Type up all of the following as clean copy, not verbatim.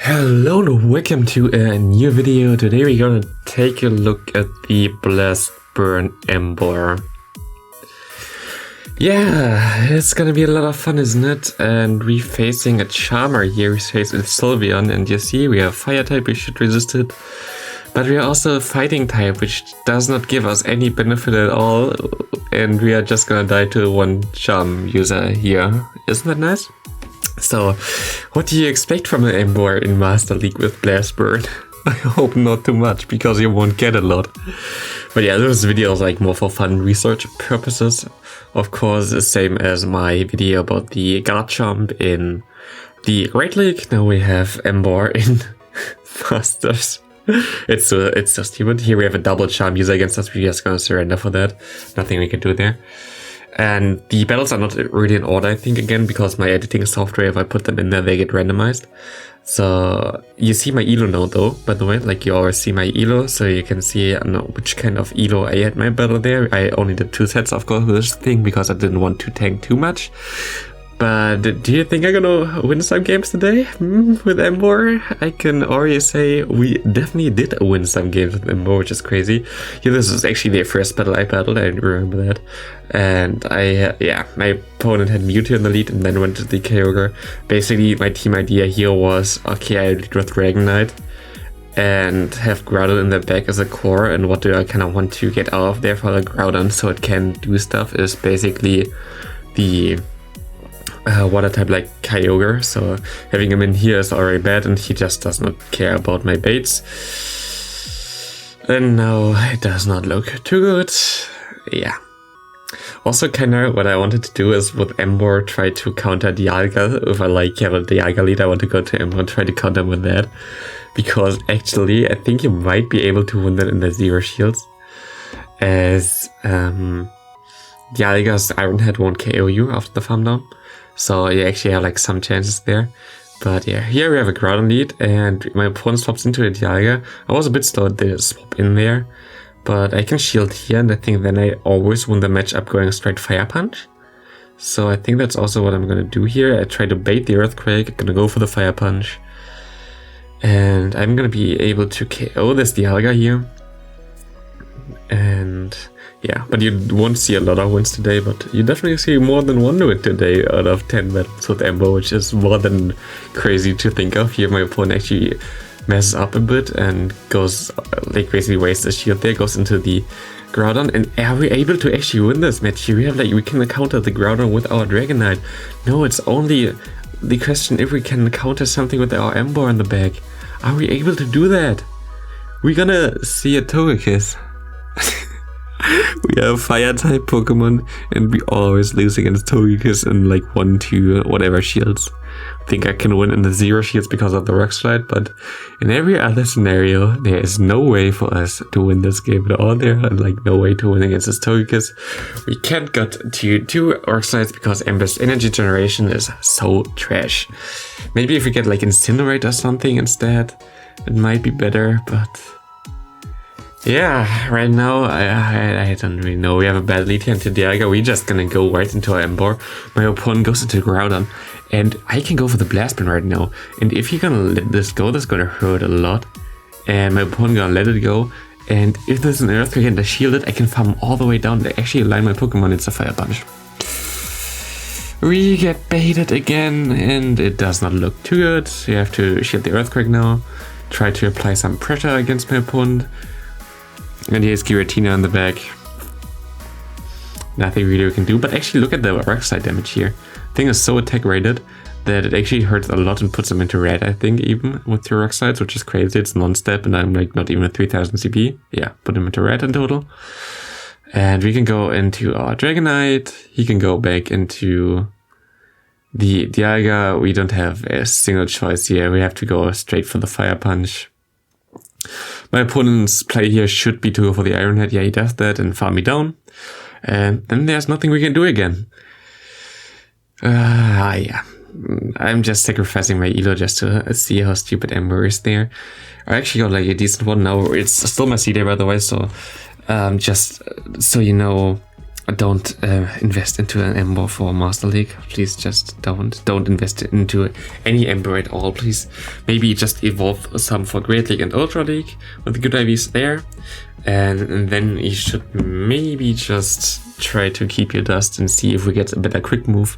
Hello and welcome to a new video. Today we're gonna take a look at the Blast Burn Emboar. Yeah, it's gonna be a lot of fun, isn't it? And we're facing a Charmer here, we face with Sylveon, and you see we have Fire type, we should resist it. But we are also a Fighting type, which does not give us any benefit at all. And we are just gonna die to one Charm user here. Isn't that nice? So, what do you expect from an Emboar in Master League with Blast Burn? I hope not too much, because you won't get a lot. But yeah, this video is like more for fun research purposes. Of course, the same as my video about the Guard Jump in the Great League. Now we have Emboar in Masters. It's so stupid. Here we have a double Charm user against us. We're just gonna surrender for that. Nothing we can do there. And the battles are not really in order, I think, again, because my editing software, if I put them in there, they get randomized. So you see my elo now, though, by the way, like you always see my elo, so you can see which kind of elo I had my battle there. I only did 2 sets, of course, with this thing, because I didn't want to tank too much. But do you think I'm gonna win some games today with Emboar? I can already say we definitely did win some games with Emboar, which is crazy. Yeah, this was actually the first battle I battled, I remember that. And my opponent had Mewtwo in the lead and then went to the Kyogre. Basically, my team idea here was, okay, I lead with Dragonite and have Groudon in the back as a core. And what do I kind of want to get out of there for the Groudon so it can do stuff is basically the water type like Kyogre, so having him in here is already bad and he just does not care about my baits. And no, it does not look too good. Yeah. Also kinda what I wanted to do is with Emboar try to counter Dialga. If I have a Dialga lead, I want to go to Emboar and try to counter him with that. Because actually I think you might be able to win that in the Zero Shields. As Dialga's Iron Head won't KO you after the farm down. So you actually have like some chances there. But yeah, here we have a Groudon lead and my opponent swaps into a Dialga. I was a bit slow at the swap in there, but I can shield here and I think then I always win the matchup going straight Fire Punch. So I think that's also what I'm gonna do here. I try to bait the Earthquake, I'm gonna go for the Fire Punch. And I'm gonna be able to KO this Dialga here. And yeah, but you won't see a lot of wins today, but you definitely see more than 1 win today out of 10 battles with Ember, which is more than crazy to think of. Here my opponent actually messes up a bit and goes, like basically wastes the shield there, goes into the Groudon, and are we able to actually win this match here? We can counter the Groudon with our Dragonite. No, it's only the question if we can counter something with our Ember in the back. Are we able to do that? We're gonna see a Togekiss. We have Fire type Pokemon and we always lose against Togekiss in like 1, 2, whatever shields. I think I can win in the Zero Shields because of the Rock Slide, but in every other scenario, there is no way for us to win this game at all. There is like no way to win against this Togekiss. We can't get to 2 Rock Slides because Ember's energy generation is so trash. Maybe if we get like Incinerate or something instead, it might be better, but yeah, right now, I don't really know. We have a bad lead here into Dialga. We're just gonna go right into our Emboar. My opponent goes into Groudon. And I can go for the Blast Burn right now. And if you're gonna let this go, that's gonna hurt a lot. And my opponent gonna let it go. And if there's an Earthquake and I shield it, I can farm all the way down to actually align my Pokemon. It's a Fire Punch. We get baited again, and it does not look too good. You have to shield the Earthquake now. Try to apply some pressure against my opponent. And here's Giratina in the back. Nothing really we can do, but actually look at the Rock Slide damage here. The thing is so attack rated that it actually hurts a lot and puts them into red, I think, even with 2 Rock Slides, which is crazy. It's non-step and I'm like not even at 3000 CP. Yeah, put him into red in total. And we can go into our Dragonite. He can go back into the Dialga. We don't have a single choice here. We have to go straight for the Fire Punch. My opponent's play here should be to go for the Iron Head. Yeah, he does that and farm me down. And then there's nothing we can do again. Yeah. I'm just sacrificing my elo just to see how stupid Ember is there. I actually got like a decent one now. It's still my C day, by the way, so just so you know, Don't invest into an Ember for Master League. Please just don't invest into any Ember at all. Please maybe just evolve some for Great League and Ultra League with good IVs there, and then you should maybe just try to keep your dust and see if we get a better quick move,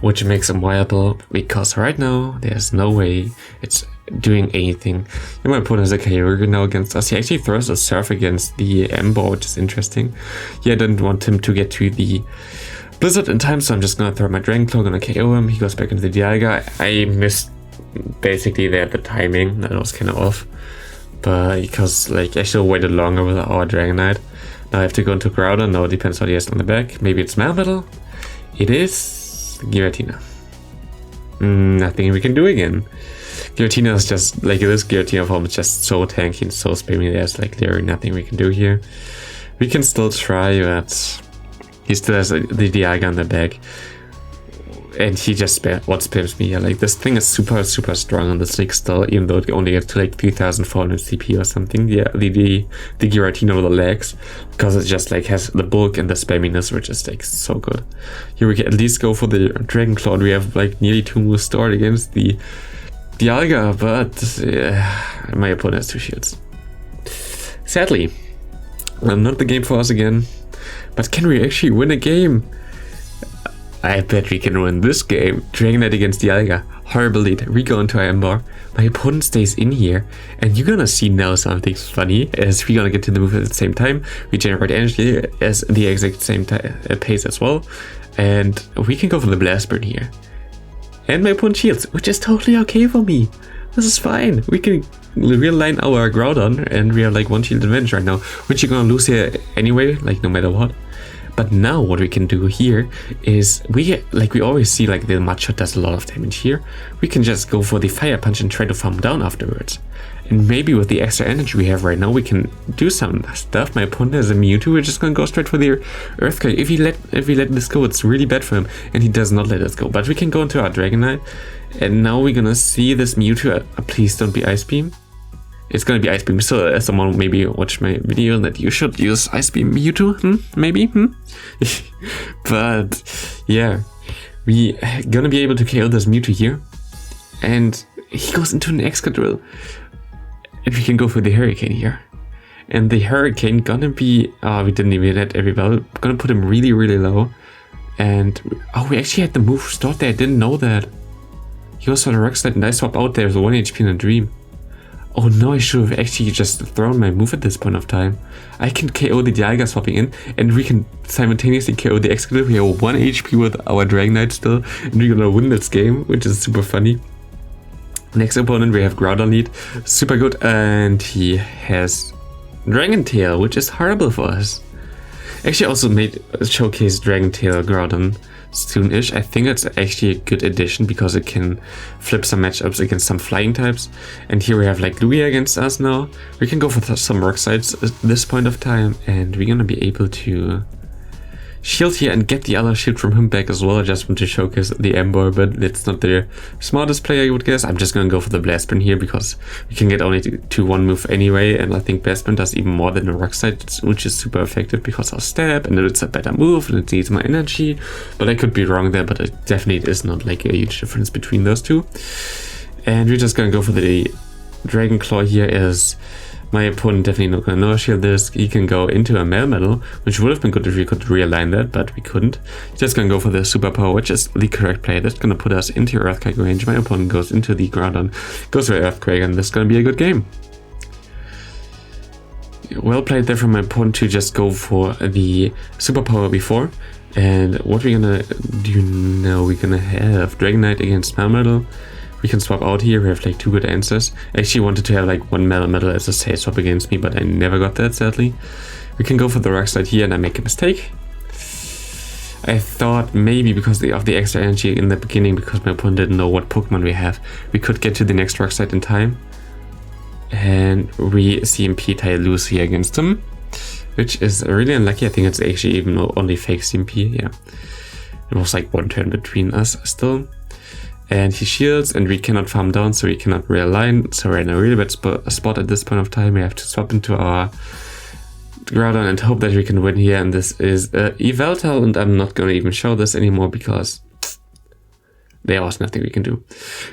which makes them viable, because right now there's no way it's doing anything. And my opponent has a Kyogre now against us. He actually throws a Surf against the Ember, which is interesting. Yeah, I didn't want him to get to the Blizzard in time, so I'm just gonna throw my Dragon Claw, gonna KO him. He goes back into the Dialga. I missed basically there the timing, that was kind of off. But because like I should have waited longer with our Dragonite. Now I have to go into Groudon. No, it depends what he has on the back. Maybe it's Melmetal. It is Giratina. Nothing we can do again. Giratina is just like this Giratina form is just so tanky and so spammy. There's like literally nothing we can do here. We can still try, but he still has the Dialga on the back, and he just spams me here. Like this thing is super strong on this league still, even though it only gets to like 3,400 CP or something. Yeah, the Giratina with the legs, because it just like has the bulk and the spamminess, which is like so good. Here we can at least go for the Dragon Claw. We have like nearly 2 moves stored against the Dialga, but my opponent has 2 shields. Sadly, not the game for us again. But can we actually win a game? I bet we can win this game. Dragonite against Dialga. Horrible lead. We go into our Ember. My opponent stays in here. And you're gonna see now something funny, as we're gonna get to the move at the same time. We generate energy as the exact same pace as well. And we can go for the Blast Burn here. And my opponent shields, which is totally okay for me. This is fine. We can realign our Groudon, and we are like 1 shield advantage right now, which you're gonna lose here anyway, like no matter what. But now what we can do here is we always see like the Mudshot does a lot of damage here. We can just go for the Fire Punch and try to farm down afterwards. And maybe with the extra energy we have right now, we can do some stuff. My opponent has a Mewtwo. We're just gonna go straight for the Earthquake. If we let this go, it's really bad for him, and he does not let us go. But we can go into our Dragonite, and now we're gonna see this Mewtwo. Please don't be Ice Beam. It's gonna be Ice Beam. So as someone maybe watched my video that you should use Ice Beam Mewtwo, maybe. But yeah, we gonna be able to KO this Mewtwo here, and he goes into an Excadrill. And we can go for the Hurricane here. And the Hurricane gonna be... we didn't even hit every battle. Gonna put him really low. And... we actually had the move stored there. I didn't know that. He goes for the Rock Slide and I swap out there with 1 HP in a Dream. Oh no, I should have actually just thrown my move at this point of time. I can KO the Dialga swapping in, and we can simultaneously KO the Excadrill. We have 1 HP with our Dragonite still, and we're gonna win this game, which is super funny. Next opponent we have Groudon lead, super good, and he has Dragon Tail, which is horrible for us. Actually also made showcase Dragon Tail Groudon soon-ish. I think it's actually a good addition because it can flip some matchups against some flying types. And here we have like Lugia against us now. We can go for some Rock Sides at this point of time, and we're gonna be able to shield here and get the other shield from him back as well. I just want to showcase the Ember, but it's not the smartest play I would guess. I'm just gonna go for the Blast Burn here because we can get only to 1 move anyway, and I think Blast Burn does even more than a Rock Slide, which is super effective because I'll stab and it's a better move and it needs my energy. But I could be wrong there, but it definitely is not like a huge difference between those two. And we're just gonna go for the Dragon Claw here as my opponent definitely not gonna no shield this. He can go into a Melmetal, which would have been good if we could realign that, but we couldn't. Just gonna go for the Superpower, which is the correct play. That's gonna put us into Earthquake range. My opponent goes into the Groudon, goes for Earthquake, and this is gonna be a good game. Well played there from my opponent to just go for the Superpower before. And what we're gonna do now, we're gonna have Dragonite against Melmetal. We can swap out here. We have like 2 good answers. I actually wanted to have like 1 Melmetal as a safe swap against me, but I never got that, sadly. We can go for the Rock Slide here, and I make a mistake. I thought maybe because of the extra energy in the beginning, because my opponent didn't know what Pokemon we have, we could get to the next Rock Slide in time. And we CMP Tyloozy here against him, which is really unlucky. I think it's actually even only fake CMP, yeah. It was like 1 turn between us still. And he shields, and we cannot farm down, so we cannot realign. So we're in a really bad spot at this point of time. We have to swap into our Groudon and hope that we can win here. And this is Yveltal, and I'm not going to even show this anymore because there was nothing we can do.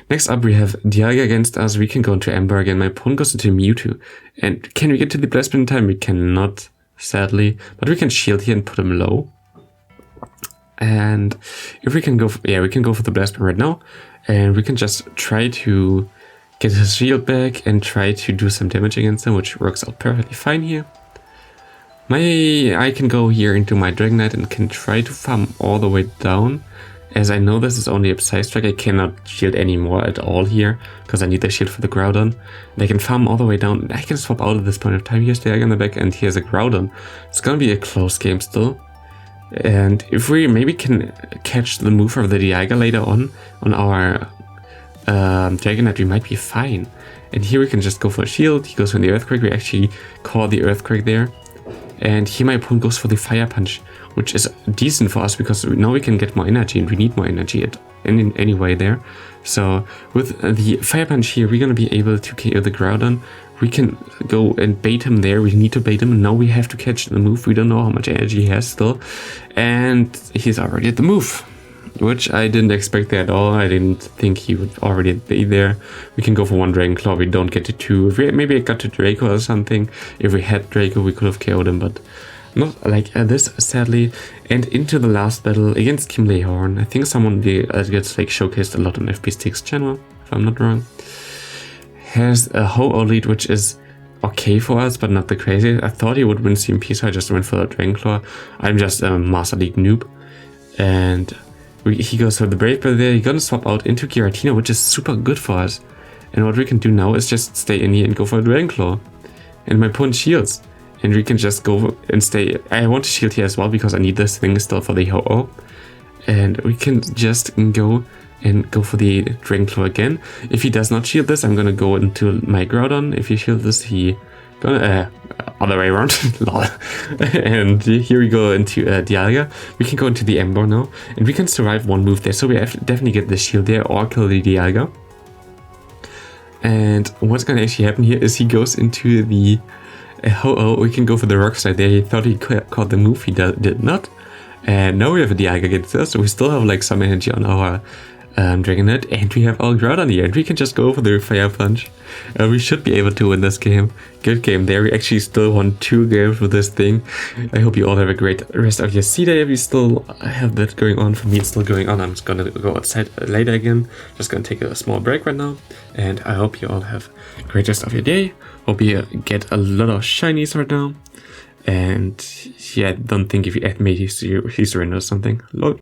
Next up, we have Dialga against us. We can go into Ember again. My opponent goes into Mewtwo. And can we get to the Blast Spin in time? We cannot, sadly. But we can shield here and put him low. And if we can go for, we can go for the Blast Spin right now. And we can just try to get his shield back and try to do some damage against him, which works out perfectly fine here. I can go here into my Dragonite and can try to farm all the way down. As I know this is only a Psy Strike, I cannot shield anymore at all here, because I need the shield for the Groudon. And I can farm all the way down, and I can swap out at this point of time. Here's the egg on the back, and here's a Groudon. It's gonna be a close game still. And if we maybe can catch the move of the Dialga later on our Dragonite, we might be fine. And here we can just go for a shield. He goes for the Earthquake. We actually call the Earthquake there. And here my opponent goes for the Fire Punch, which is decent for us because now we can get more energy, and we need more energy anyway there. So with the Fire Punch here, we're going to be able to KO the Groudon. We can go and bait him there. We need to bait him, and now we have to catch the move. We don't know how much energy he has still. And he's already at the move, which I didn't expect there at all. I didn't think he would already be there. We can go for one Dragon Claw. We don't get to two. If we maybe got to Draco or something. If we had Draco, we could have KO'd him, but not like this, sadly. And into the last battle against Kimlehorn. I think someone gets like showcased a lot on FP6 channel, if I'm not wrong. Has a Ho-Oh lead, which is okay for us, but not the crazy. I thought he would win CMP, so I just went for the Dragon Claw. I'm just a Master League noob. And he goes for the Brave Bird there. He's gonna swap out into Giratina, which is super good for us. And what we can do now is just stay in here and go for a Dragon Claw. And my opponent shields. And we can just go and stay. I want to shield here as well because I need this thing still for the Ho-Oh. And we can just go for the Dragon Claw again. If he does not shield this, I'm gonna go into my Groudon. If he shields this, he gonna other way around. Lol. And here we go into Dialga. We can go into the Emboar now, and we can survive one move there. So we have to definitely get the shield there or kill the Dialga. And what's gonna actually happen here is he goes into the Ho-Oh. We can go for the Rock Slide there. He thought he caught the move. He did not. And now we have a Dialga against us, so we still have like some energy on our Dragonite, and we have our Groudon here, and we can just go for the Fire Punch. We should be able to win this game. Good game there. We actually still won 2 games with this thing. I hope you all have a great rest of your C-Day. We still have that going on. For me, it's still going on. I'm just gonna go outside later again. Just gonna take a small break right now, and I hope you all have a great rest of your day. Hope you get a lot of shinies right now. And yeah, don't think if you made history or something. Lol.